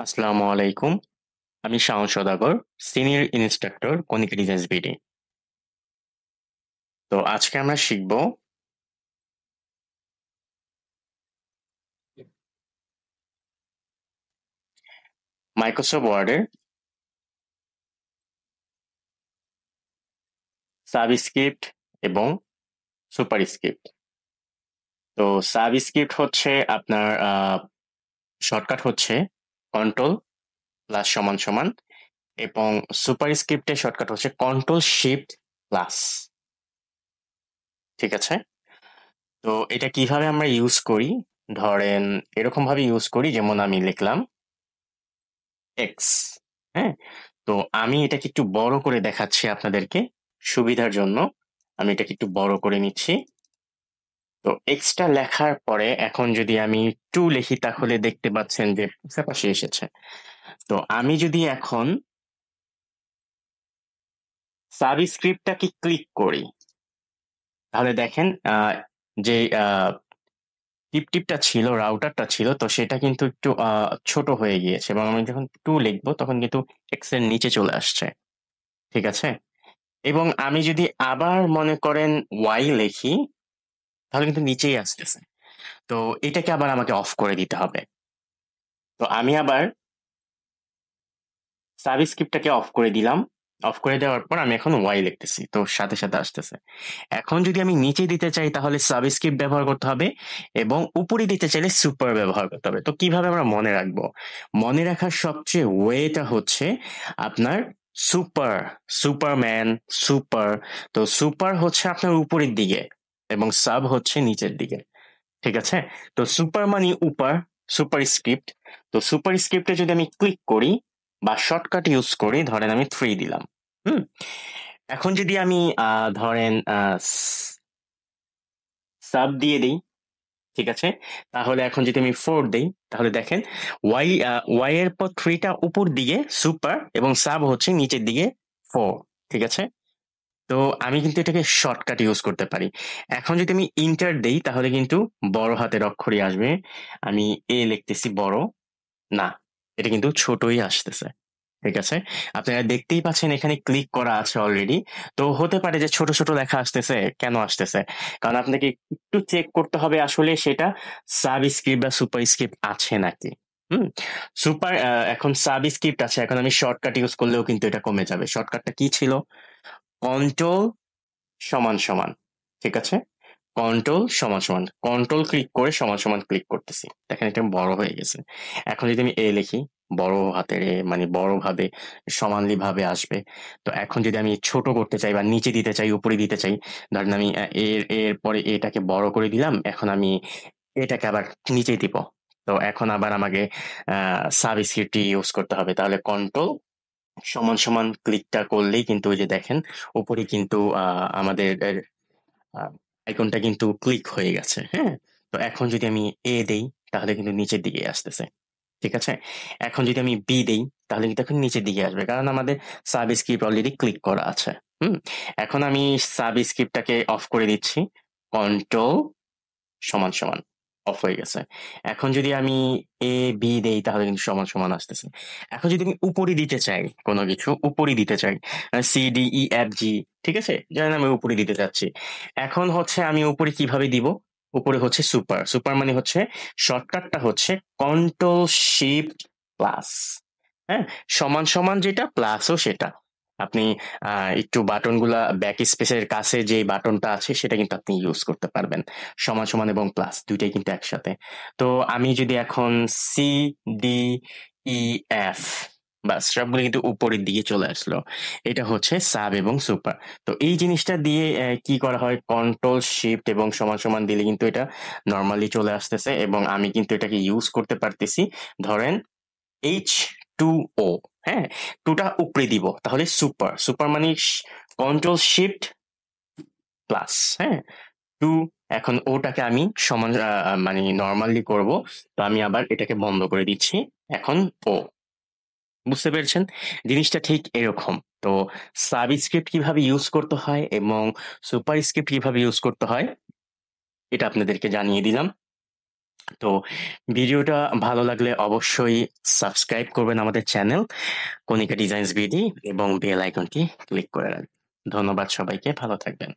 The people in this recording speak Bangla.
আসসালামু আলাইকুম। আমি Shaon Saudagar, senior instructor Konika design BD. তো আজকে আমরা শিখব মাইক্রোসফট ওয়ার্ডের সাবস্ক্রিপ্ট এবং সুপারস্ক্রিপ্ট। তো সাবস্ক্রিপ্ট হচ্ছে আপনার শর্টকাট হচ্ছে কন্ট্রোল প্লাস সমান সমান, এবং সুপারস্ক্রিপ্টের শর্টকাট হচ্ছে কন্ট্রোল শিফট প্লাস। ঠিক আছে? তো এটা কিভাবে আমরা ইউজ করি? ধরেন এরকম ভাবে ইউজ করি, যেমন আমি লিখলাম এক্স। হ্যাঁ, তো আমি এটাকে একটু বড় করে দেখাচ্ছি আপনাদেরকে সুবিধার জন্য। আমি এটাকে একটু বড় করে নিচ্ছি। তো এক্সটা লেখার পরে এখন যদি আমি টু লিখি তাহলে দেখতে পাচ্ছেন যে পাশে এসেছে। তো আমি যদি এখন সাবস্ক্রিপ্টটাকে ক্লিক করি তাহলে দেখেন যে টিপটা ছিল, রাউটারটা ছিল, তো সেটা কিন্তু একটু ছোট হয়ে গিয়েছে, এবং আমি যখন টু লিখবো তখন কিন্তু এক্স এর নিচে চলে আসছে। ঠিক আছে? এবং আমি যদি আবার মনে করেন ওয়াই লিখি তাহলে কিন্তু নিচেই আসতেছে। তো এটাকে আবার আমাকে অফ করে দিতে হবে। তো আমি আবার সাবস্ক্রিপ্টটাকে অফ করে দিলাম। অফ করে দেওয়ার পর আমি এখন ওয়াই লিখতেছি, তো সাথে সাথে আসতেছে। এখন যদি আমি নিচে দিতে চাই তাহলে সাবস্ক্রিপ্ট ব্যবহার করতে হবে, এবং উপরে দিতে চাইলে সুপার ব্যবহার করতে হবে। তো কিভাবে আমরা মনে রাখবো? মনে রাখার সবচেয়ে ওয়েটা হচ্ছে আপনার সুপার, সুপারম্যান, সুপার। তো সুপার হচ্ছে আপনার উপরের দিকে এবং সাব হচ্ছে নিচের দিকে। ঠিক আছে? তো সুপার মানে উপর, সুপার স্ক্রিপ্ট। তো সুপার স্ক্রিপ্টে যদি আমি ক্লিক করি বা শর্টকাট ইউজ করি, ধরেন আমি 3 দিলাম। হুম, এখন যদি আমি ধরেন সাব দিয়ে দিই, ঠিক আছে, তাহলে এখন যদি আমি 4 দিই তাহলে দেখেন ওয়াই, ওয়াই এর পর 3টা উপর দিকে সুপার এবং সাব হচ্ছে নিচের দিকে 4। ঠিক আছে? তো আমি কিন্তু এটাকে শর্টকাট ইউজ করতে পারি। এখন যদি আমি ইন্টার দেই তাহলে কিন্তু বড় হাতের অক্ষরই আসবে। আমি এ লিখতেছি বড়, না, এটা কিন্তু ছোটই আসতেছে। ঠিক আছে? আপনারা দেখতেই পাচ্ছেন এখানে ক্লিক করা আছে অলরেডি। তো হতে পারে যে ছোট ছোট লেখা আসতেছে, কেন আসতেছে? কারণ আপনাকে একটু চেক করতে হবে আসলে সেটা সাবস্ক্রিপ্ট বা সুপারস্ক্রিপ্ট আছে নাকি। হুম, সুপার, এখন সাবস্ক্রিপ্ট আছে, এখন আমি শর্টকাট ইউজ করলেও কিন্তু এটা কমে যাবে। শর্টকাটটা কি ছিল? কন্ট্রোল সমান সমান। ঠিক আছে? কন্ট্রোল সমান সমান, কন্ট্রোল ক্লিক করে সমান সমান ক্লিক করতেছি, দেখেন এটা বড় হয়ে গেছে। এখন যদি আমি এ লিখি, বড় হাতের এ, মানে বড় ভাবে সমানলি ভাবে আসবে। তো এখন যদি আমি ছোট করতে চাই বা নিচে দিতে চাই, উপরে দিতে চাই, ধরেন আমি এর এর পরে এটাকে বড় করে দিলাম, এখন আমি এটাকে আবার নিচে দিব। তো এখন আবার আমাকে সাবস্ক্রিপ্ট ইউজ করতে হবে। তাহলে কন্ট্রোল সমান সমান ক্লিকটা করলেই কিন্তু ওই যে দেখেন উপরে কিন্তু আমাদের আইকনটা কিন্তু ক্লিক হয়ে গেছে। হ্যাঁ, তো এখন যদি আমি এ দেই তাহলে কিন্তু নিচের দিকে আসতেছে। ঠিক আছে? এখন যদি আমি বি দেই তাহলে কিন্তু এখন নিচের দিকে আসবে, কারণ আমাদের সাবস্ক্রিপ্ট অলরেডি ক্লিক করা আছে। হুম, এখন আমি সাবস্ক্রিপ্টটাকে অফ করে দিচ্ছি। কন্ট্রোল সমান সমান, অফ হয়ে গেছে। এখন যদি আমি এ বি দেই তাহলে কিন্তু সমান সমান আসতেছে। এখন যদি আমি উপরে দিতে চাই, কোনো কিছু উপরে দিতে চাই, C D E F G, ঠিক আছে, যেমন আমি উপরে দিতে চাচ্ছি, এখন হচ্ছে আমি উপরে কিভাবে দিব? উপরে হচ্ছে সুপার, সুপার মানে হচ্ছে শর্টকাটটা হচ্ছে কন্ট্রোল শিফট প্লাস। হ্যাঁ, সমান সমান যেটা প্লাসও সেটা। আপনি একটু বাটন গুলা ব্যাক স্পেসের কাছে যে বাটনটা আছে সেটা কিন্তু আপনি ইউজ করতে পারবেন। সমান সমান এবং প্লাস দুইটাই কিন্তু একসাথে। তো আমি যদি এখন সি ডি ই এফ, বাস সবগুলো কিন্তু উপরের দিকে চলে আসলো। এটা হচ্ছে সাব এবং সুপার। তো এই জিনিসটা দিয়ে কি করা হয়, কন্ট্রোল শিফট এবং সমান সমান দিলে কিন্তু এটা নর্মালি চলে আসতেছে, এবং আমি কিন্তু এটাকে ইউজ করতে পারতেছি। ধরেন এইচ টু ও, হ্যাঁ, টুটা উপরে দিব তাহলে সুপার, সুপার মানে কন্ট্রোল শিফট প্লাস। হ্যাঁ, টু, এখন ওটাকে আমি সমান মানে নর্মালি করব। তো আমি আবার এটাকে বন্ধ করে দিচ্ছি। এখন ও, বুঝতে পেরেছেন? জিনিসটা ঠিক এরকম। তো সাবস্ক্রিপ্ট কিভাবে ইউজ করতে হয় এবং সুপার স্ক্রিপ্ট কিভাবে ইউজ করতে হয় এটা আপনাদেরকে জানিয়ে দিলাম। তো ভিডিওটা ভালো লাগলে অবশ্যই সাবস্ক্রাইব করবেন আমাদের চ্যানেল কনিকা ডিজাইনস বিডি এবং বেল আইকনটি ক্লিক করে রাখবেন। ধন্যবাদ সবাইকে, ভালো থাকবেন।